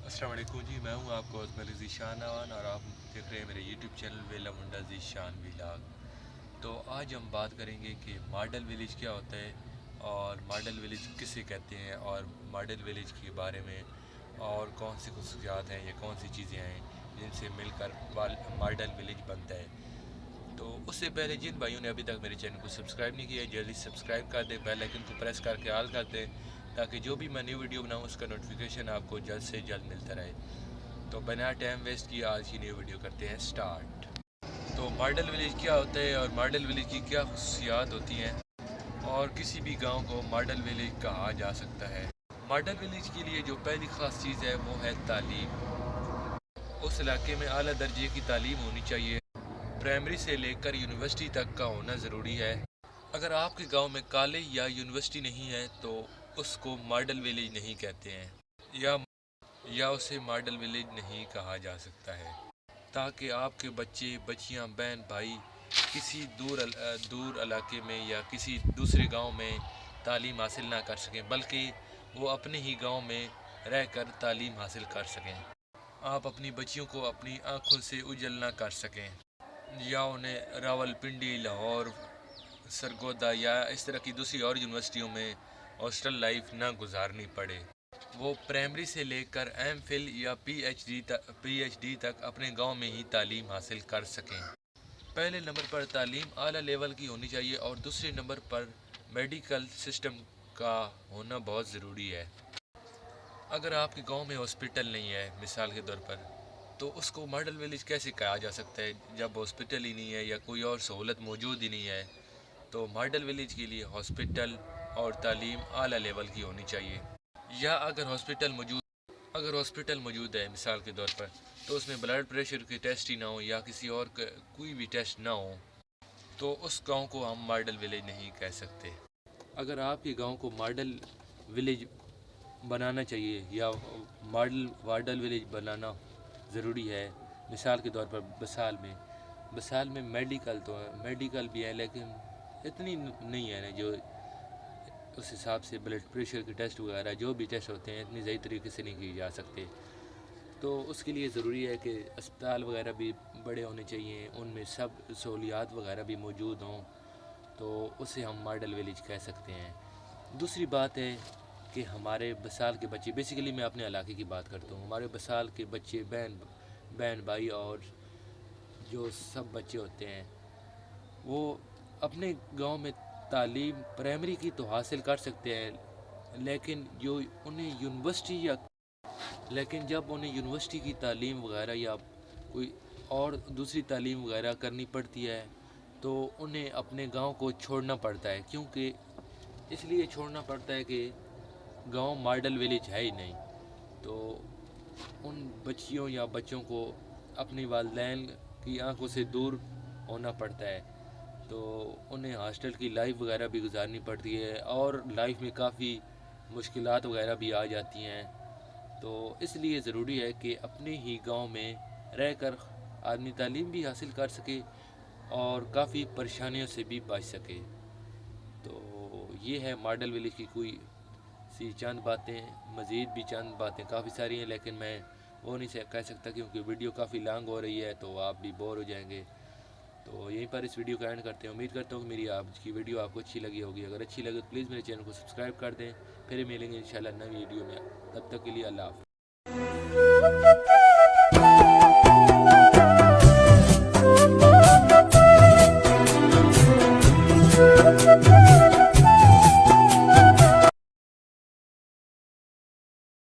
अस्सलाम वालेकुम जी, मैं हूं आपको अजमल ज़ीशान अवान और आप देख रहे हैं मेरे यूट्यूब चैनल वेला मुंडा ज़ीशान विलाग। तो आज हम बात करेंगे कि मॉडल विलेज क्या होता है और मॉडल विलेज किसे कहते हैं और मॉडल विलेज के बारे में और कौन सी खसूसियात हैं या कौन सी चीज़ें हैं जिनसे मिलकर मॉडल विलेज बनता है। तो उससे पहले जिन भाइयों ने अभी तक मेरे चैनल को सब्सक्राइब नहीं किया है जल्दी सब्सक्राइब कर दें, बेल आइकन को प्रेस करके ऑल कर दें ताकि जो भी मैं न्यू वीडियो बनाऊँ उसका नोटिफिकेशन आपको जल्द से जल्द मिलता रहे। तो बिना टाइम वेस्ट किए आज की न्यू वीडियो करते हैं स्टार्ट। तो मॉडल विलेज क्या होता है और मॉडल विलेज की क्या खसूसियात होती हैं और किसी भी गांव को मॉडल विलेज कहा जा सकता है। मॉडल विलेज के लिए जो पहली ख़ास चीज़ है वो है तालीम। उस इलाके में आला दर्जे की तालीम होनी चाहिए। प्राइमरी से लेकर यूनिवर्सिटी तक का होना ज़रूरी है। अगर आपके गांव में कॉलेज या यूनिवर्सिटी नहीं है तो उसको मॉडल विलेज नहीं कहते हैं या उसे मॉडल विलेज नहीं कहा जा सकता है, ताकि आपके बच्चे बच्चियां बहन भाई किसी दूर इलाके में या किसी दूसरे गांव में तालीम हासिल ना कर सकें बल्कि वो अपने ही गांव में रहकर तालीम हासिल कर सकें। आप अपनी बच्चियों को अपनी आंखों से उजल ना कर सकें या उन्हें रावलपिंडी, लाहौर, सरगोदा या इस तरह की दूसरी और यूनिवर्सिटियों में हॉस्टल लाइफ ना गुजारनी पड़े। वो प्राइमरी से लेकर एम फिल या पीएचडी तक अपने गांव में ही तालीम हासिल कर सकें। पहले नंबर पर तालीम आला लेवल की होनी चाहिए और दूसरे नंबर पर मेडिकल सिस्टम का होना बहुत ज़रूरी है। अगर आपके गांव में हॉस्पिटल नहीं है मिसाल के तौर पर, तो उसको मॉडल विलेज कैसे कहा जा सकता है जब हॉस्पिटल ही नहीं है या कोई और सहूलत मौजूद ही नहीं है। तो मॉडल विलेज के लिए हॉस्पिटल और तालीम आला लेवल की होनी चाहिए। या अगर हॉस्पिटल मौजूद है मिसाल के तौर पर, तो उसमें ब्लड प्रेशर के टेस्ट ही ना हो या किसी और कोई भी टेस्ट ना हो, तो उस गांव को हम मॉडल विलेज नहीं कह सकते। अगर आपके गांव को मॉडल विलेज बनाना चाहिए या मॉडल विलेज बनाना ज़रूरी है, मिसाल के तौर पर बसाल में मेडिकल भी है लेकिन इतनी नहीं है ना, जो उस हिसाब से ब्लड प्रेशर के टेस्ट वगैरह जो भी टेस्ट होते हैं इतनी सही तरीके से नहीं किए जा सकते। तो उसके लिए ज़रूरी है कि अस्पताल वगैरह भी बड़े होने चाहिए, उनमें सब सहूलियात वगैरह भी मौजूद हों, तो उसे हम मॉडल विलेज कह सकते हैं। दूसरी बात है कि हमारे बसाल के बच्चे, बेसिकली मैं अपने इलाके की बात करता हूँ, हमारे बसाल के बच्चे बहन भाई और जो सब बच्चे होते हैं वो अपने गांव में तालीम प्राइमरी की तो हासिल कर सकते हैं, लेकिन जो उन्हें यूनिवर्सिटी या लेकिन जब उन्हें यूनिवर्सिटी की तालीम वगैरह या कोई और दूसरी तालीम वगैरह करनी पड़ती है तो उन्हें अपने गांव को छोड़ना पड़ता है, क्योंकि इसलिए छोड़ना पड़ता है कि गांव मॉडल विलेज है ही नहीं। तो उन बच्चियों या बच्चों को अपनी वालिदैन की आंखों से दूर होना पड़ता है, तो उन्हें हॉस्टल की लाइफ वगैरह भी गुजारनी पड़ती है और लाइफ में काफ़ी मुश्किलात वगैरह भी आ जाती हैं। तो इसलिए ज़रूरी है कि अपने ही गांव में रहकर आदमी तालीम भी हासिल कर सके और काफ़ी परेशानियों से भी बच सके। तो ये है मॉडल विलेज की कोई सी चंद बातें, मज़ीद भी चंद बातें काफ़ी सारी हैं लेकिन मैं वो नहीं कह सकता क्योंकि वीडियो काफ़ी लॉन्ग हो रही है तो आप भी बोर हो जाएंगे। तो यहीं पर इस वीडियो का एंड करते हैं। उम्मीद करता हूँ कि मेरी आज की वीडियो आपको अच्छी लगी होगी। अगर अच्छी लगे तो प्लीज़ मेरे चैनल को सब्सक्राइब कर दें। फिर मिलेंगे इंशाल्लाह नई वीडियो में, तब तक के लिए अल्लाह हाफ़िज़।